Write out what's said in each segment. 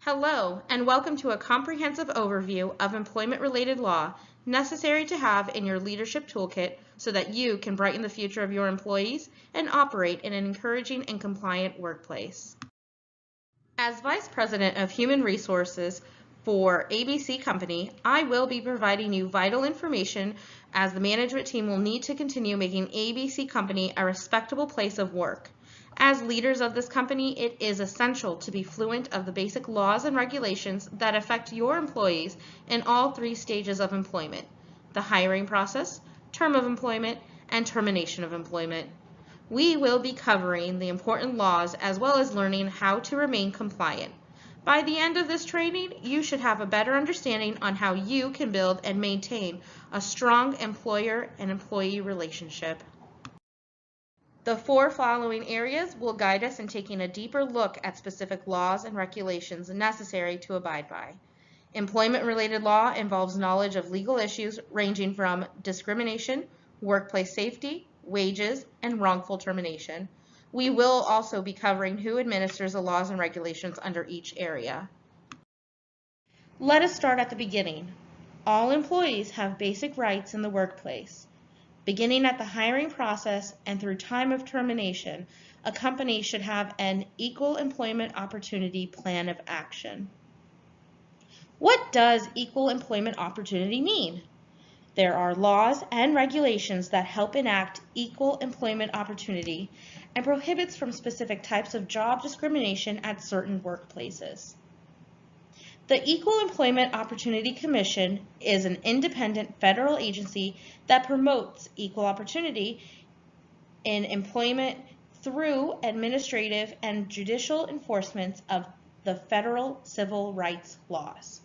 Hello, and welcome to a comprehensive overview of employment-related law necessary to have in your leadership toolkit so that you can brighten the future of your employees and operate in an encouraging and compliant workplace. As Vice President of Human Resources for ABC Company, I will be providing you vital information as the management team will need to continue making ABC Company a respectable place of work. As leaders of this company, it is essential to be fluent of the basic laws and regulations that affect your employees in all three stages of employment: the hiring process, term of employment, and termination of employment. We will be covering the important laws as well as learning how to remain compliant. By the end of this training, you should have a better understanding on how you can build and maintain a strong employer and employee relationship. The four following areas will guide us in taking a deeper look at specific laws and regulations necessary to abide by. Employment-related law involves knowledge of legal issues ranging from discrimination, workplace safety, wages, and wrongful termination. We will also be covering who administers the laws and regulations under each area. Let us start at the beginning. All employees have basic rights in the workplace. Beginning at the hiring process and through time of termination, a company should have an equal employment opportunity plan of action. What does equal employment opportunity mean? There are laws and regulations that help enact equal employment opportunity and prohibits from specific types of job discrimination at certain workplaces. The Equal Employment Opportunity Commission is an independent federal agency that promotes equal opportunity in employment through administrative and judicial enforcement of the federal civil rights laws.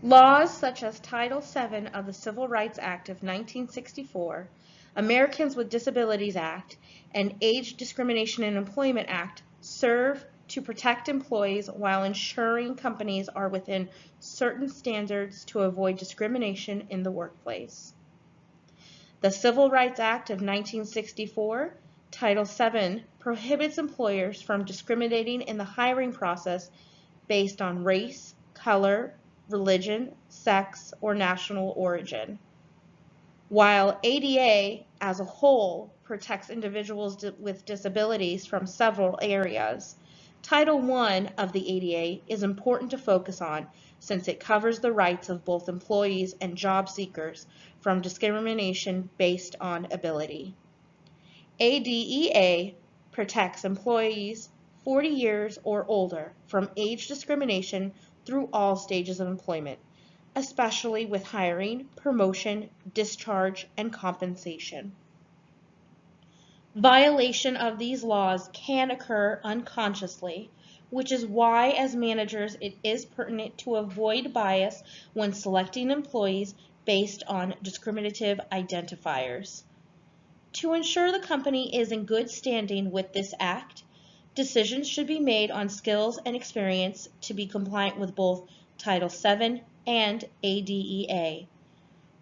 Laws such as Title VII of the Civil Rights Act of 1964, Americans with Disabilities Act, and Age Discrimination in Employment Act serve to protect employees while ensuring companies are within certain standards to avoid discrimination in the workplace. The Civil Rights Act of 1964, Title VII, prohibits employers from discriminating in the hiring process based on race, color, religion, sex, or national origin. While ADA as a whole protects individuals with disabilities from several areas, Title I of the ADA is important to focus on since it covers the rights of both employees and job seekers from discrimination based on ability. ADEA protects employees 40 years or older from age discrimination through all stages of employment, especially with hiring, promotion, discharge, and compensation. Violation of these laws can occur unconsciously, which is why as managers it is pertinent to avoid bias when selecting employees based on discriminative identifiers. To ensure the company is in good standing with this act, decisions should be made on skills and experience to be compliant with both Title VII and ADEA.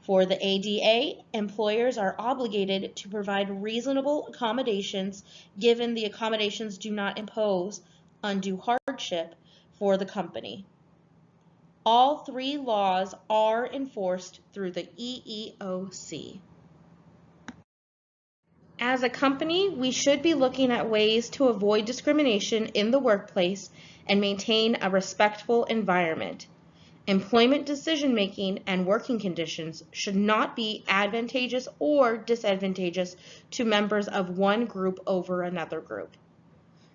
For the ADA, employers are obligated to provide reasonable accommodations given the accommodations do not impose undue hardship for the company. All three laws are enforced through the EEOC. As a company, we should be looking at ways to avoid discrimination in the workplace and maintain a respectful environment. Employment decision-making and working conditions should not be advantageous or disadvantageous to members of one group over another group.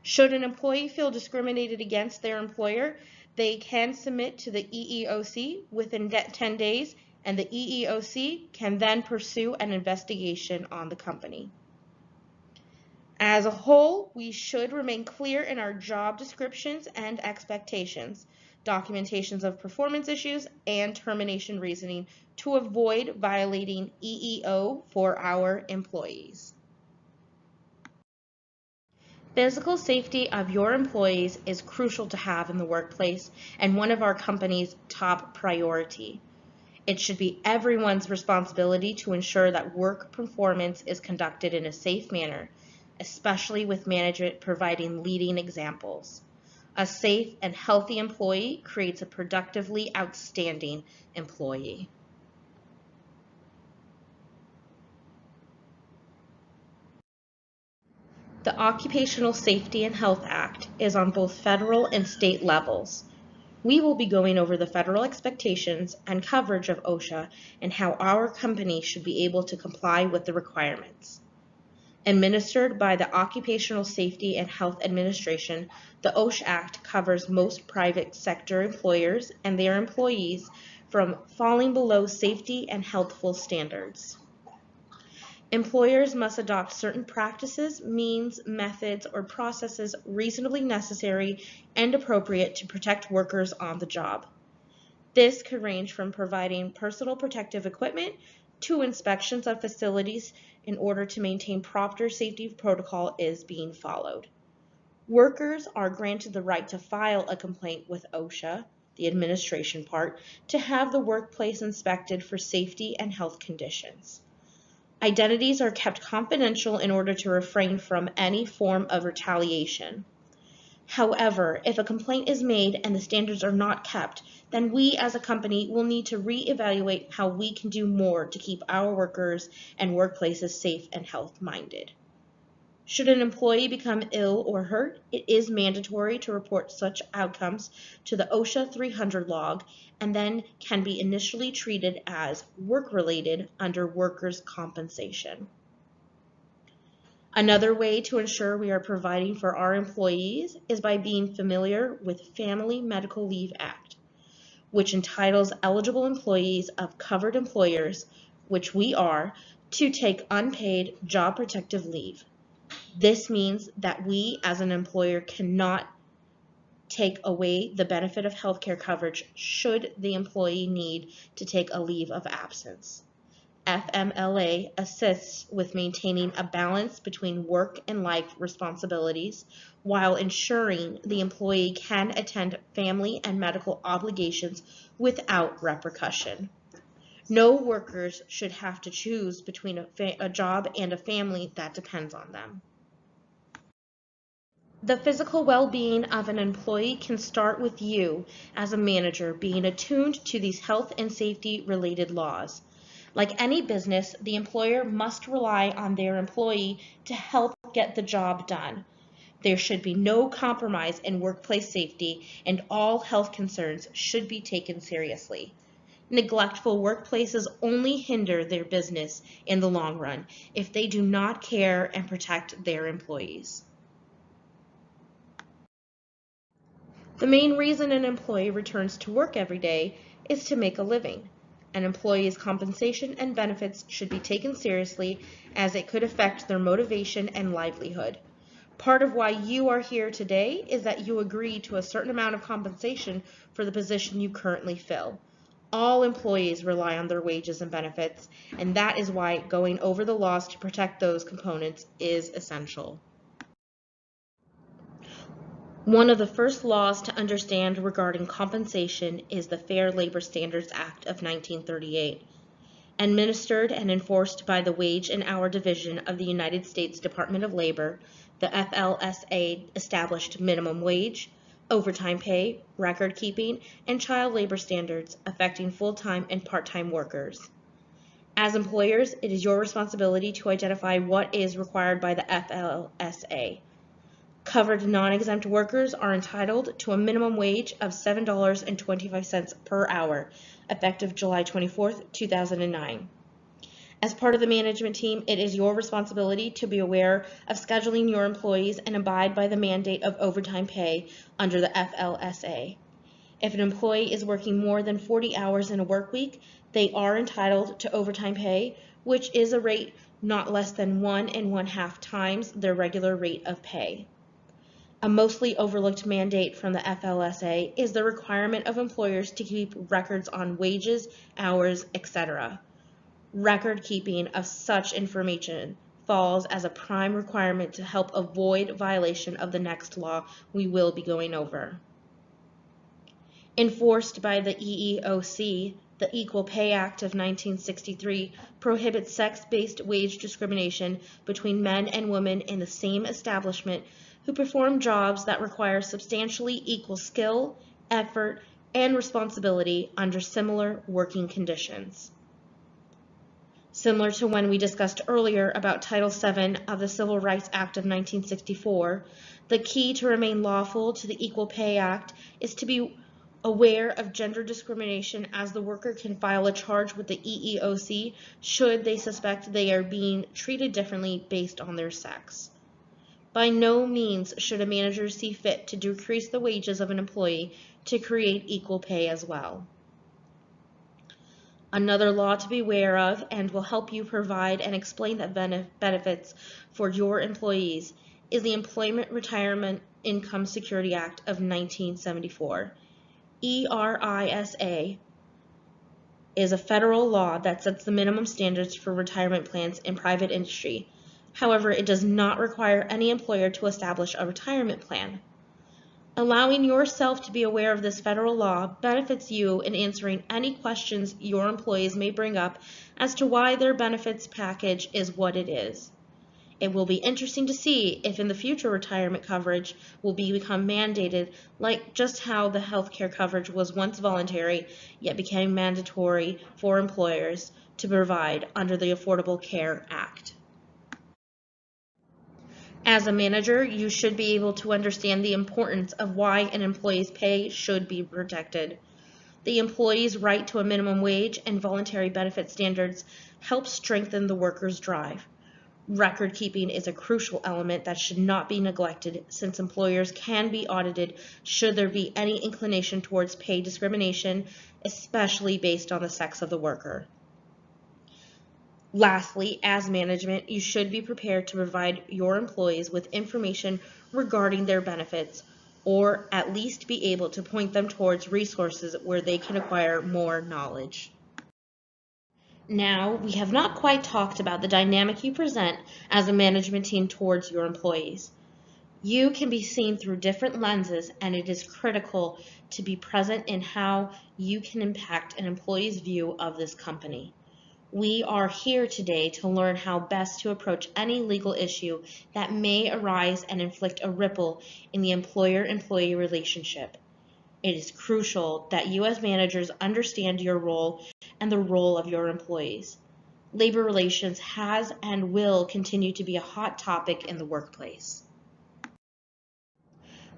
Should an employee feel discriminated against their employer, they can submit to the EEOC within 10 days, and the EEOC can then pursue an investigation on the company. As a whole, we should remain clear in our job descriptions and expectations, documentations of performance issues, and termination reasoning to avoid violating EEO for our employees. Physical safety of your employees is crucial to have in the workplace and one of our company's top priority. It should be everyone's responsibility to ensure that work performance is conducted in a safe manner, especially with management providing leading examples. A safe and healthy employee creates a productively outstanding employee. The Occupational Safety and Health Act is on both federal and state levels. We will be going over the federal expectations and coverage of OSHA and how our company should be able to comply with the requirements. Administered by the Occupational Safety and Health Administration, the OSHA Act covers most private sector employers and their employees from falling below safety and healthful standards. Employers must adopt certain practices, means, methods, or processes reasonably necessary and appropriate to protect workers on the job. This could range from providing personal protective equipment to inspections of facilities in order to maintain proper safety protocol is being followed. Workers are granted the right to file a complaint with OSHA, the administration part, to have the workplace inspected for safety and health conditions. Identities are kept confidential in order to refrain from any form of retaliation. However, if a complaint is made and the standards are not kept, then we as a company will need to reevaluate how we can do more to keep our workers and workplaces safe and health-minded. Should an employee become ill or hurt, it is mandatory to report such outcomes to the OSHA 300 log and then can be initially treated as work-related under workers' compensation. Another way to ensure we are providing for our employees is by being familiar with Family Medical Leave Act, which entitles eligible employees of covered employers, which we are, to take unpaid job protective leave. This means that we as an employer cannot take away the benefit of healthcare coverage should the employee need to take a leave of absence. FMLA assists with maintaining a balance between work and life responsibilities while ensuring the employee can attend family and medical obligations without repercussion. No workers should have to choose between a job and a family that depends on them. The physical well-being of an employee can start with you as a manager being attuned to these health and safety related laws. Like any business, the employer must rely on their employee to help get the job done. There should be no compromise in workplace safety, and all health concerns should be taken seriously. Neglectful workplaces only hinder their business in the long run if they do not care and protect their employees. The main reason an employee returns to work every day is to make a living. An employee's compensation and benefits should be taken seriously as it could affect their motivation and livelihood. Part of why you are here today is that you agree to a certain amount of compensation for the position you currently fill. All employees rely on their wages and benefits, and that is why going over the laws to protect those components is essential. One of the first laws to understand regarding compensation is the Fair Labor Standards Act of 1938. Administered and enforced by the Wage and Hour Division of the United States Department of Labor, the FLSA established minimum wage, overtime pay, record keeping, and child labor standards affecting full-time and part-time workers. As employers, it is your responsibility to identify what is required by the FLSA. Covered non-exempt workers are entitled to a minimum wage of $7.25 per hour, effective July 24, 2009. As part of the management team, it is your responsibility to be aware of scheduling your employees and abide by the mandate of overtime pay under the FLSA. If an employee is working more than 40 hours in a work week, they are entitled to overtime pay, which is a rate not less than 1 1/2 times their regular rate of pay. A mostly overlooked mandate from the FLSA is the requirement of employers to keep records on wages, hours, etc. Record keeping of such information falls as a prime requirement to help avoid violation of the next law we will be going over. Enforced by the EEOC, the Equal Pay Act of 1963 prohibits sex-based wage discrimination between men and women in the same establishment who perform jobs that require substantially equal skill, effort, and responsibility under similar working conditions. Similar to when we discussed earlier about Title VII of the Civil Rights Act of 1964, the key to remain lawful to the Equal Pay Act is to be aware of gender discrimination, as the worker can file a charge with the EEOC should they suspect they are being treated differently based on their sex. By no means should a manager see fit to decrease the wages of an employee to create equal pay as well. Another law to be aware of and will help you provide and explain the benefits for your employees is the Employment Retirement Income Security Act of 1974. ERISA is a federal law that sets the minimum standards for retirement plans in private industry. However, it does not require any employer to establish a retirement plan. Allowing yourself to be aware of this federal law benefits you in answering any questions your employees may bring up as to why their benefits package is what it is. It will be interesting to see if in the future retirement coverage will become mandated, like just how the healthcare coverage was once voluntary yet became mandatory for employers to provide under the Affordable Care Act. As a manager, you should be able to understand the importance of why an employee's pay should be protected. The employee's right to a minimum wage and voluntary benefit standards help strengthen the worker's drive. Record keeping is a crucial element that should not be neglected, since employers can be audited should there be any inclination towards pay discrimination, especially based on the sex of the worker. Lastly, as management, you should be prepared to provide your employees with information regarding their benefits, or at least be able to point them towards resources where they can acquire more knowledge. Now, we have not quite talked about the dynamic you present as a management team towards your employees. You can be seen through different lenses, and it is critical to be present in how you can impact an employee's view of this company. We are here today to learn how best to approach any legal issue that may arise and inflict a ripple in the employer-employee relationship. It is crucial that you as managers understand your role and the role of your employees. Labor relations has and will continue to be a hot topic in the workplace.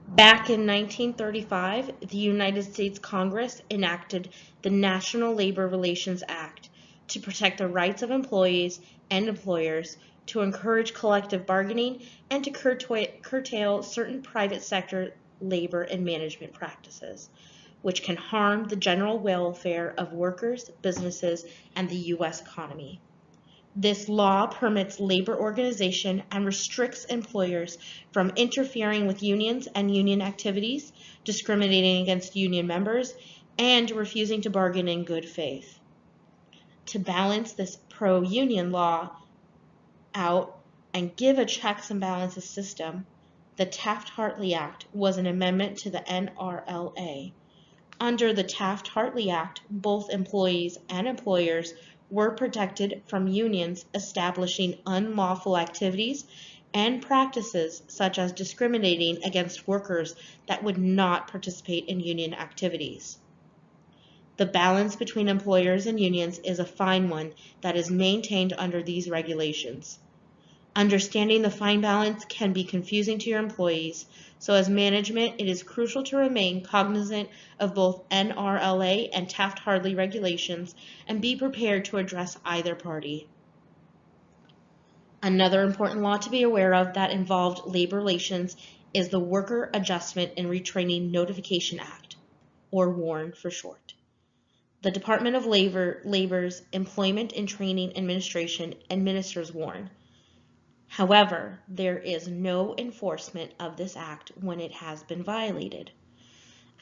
Back in 1935, the United States Congress enacted the National Labor Relations Act to protect the rights of employees and employers, to encourage collective bargaining, and to curtail certain private sector labor and management practices, which can harm the general welfare of workers, businesses, and the U.S. economy. This law permits labor organization and restricts employers from interfering with unions and union activities, discriminating against union members, and refusing to bargain in good faith. To balance this pro-union law out and give a checks and balances system, the Taft-Hartley Act was an amendment to the NRLA. Under the Taft-Hartley Act, both employees and employers were protected from unions establishing unlawful activities and practices such as discriminating against workers that would not participate in union activities. The balance between employers and unions is a fine one that is maintained under these regulations. Understanding the fine balance can be confusing to your employees, so as management, it is crucial to remain cognizant of both NRLA and Taft-Hartley regulations and be prepared to address either party. Another important law to be aware of that involved labor relations is the Worker Adjustment and Retraining Notification Act, or WARN for short. The Department of Labor's Employment and Training Administration administers WARN. However, there is no enforcement of this act when it has been violated.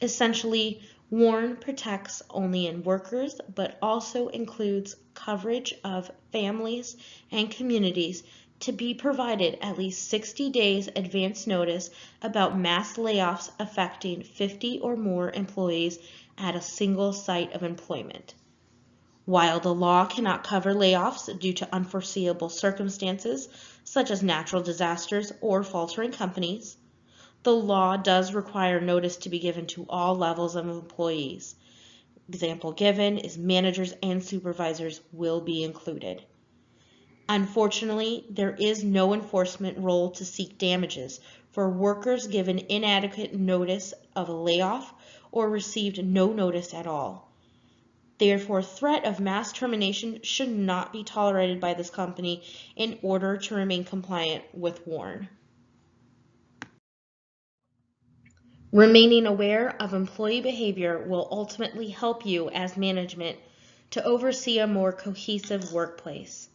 Essentially, WARN protects only in workers, but also includes coverage of families and communities to be provided at least 60 days advance notice about mass layoffs affecting 50 or more employees at a single site of employment. While the law cannot cover layoffs due to unforeseeable circumstances, such as natural disasters or faltering companies, The law does require notice to be given to all levels of employees. Example given is managers and supervisors will be included. Unfortunately, there is no enforcement role to seek damages for workers given inadequate notice of a layoff or received no notice at all. Therefore, threat of mass termination should not be tolerated by this company in order to remain compliant with WARN. Remaining aware of employee behavior will ultimately help you as management to oversee a more cohesive workplace.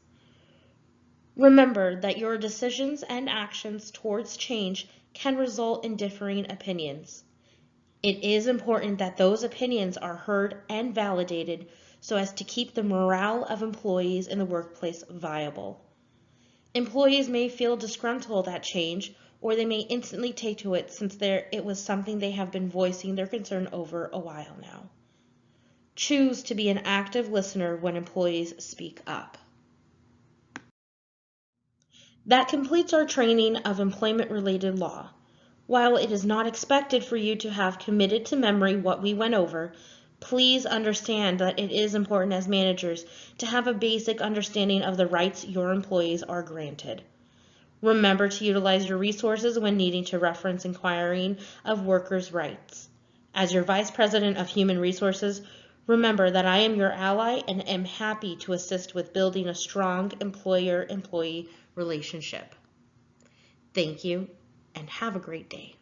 Remember that your decisions and actions towards change can result in differing opinions. It is important that those opinions are heard and validated so as to keep the morale of employees in the workplace viable. Employees may feel disgruntled at change, or they may instantly take to it since it was something they have been voicing their concern over a while now. Choose to be an active listener when employees speak up. That completes our training of employment-related law. While it is not expected for you to have committed to memory what we went over, please understand that it is important as managers to have a basic understanding of the rights your employees are granted. Remember to utilize your resources when needing to reference inquiring of workers' rights. As your Vice President of Human Resources, remember that I am your ally and am happy to assist with building a strong employer-employee relationship. Thank you, and have a great day.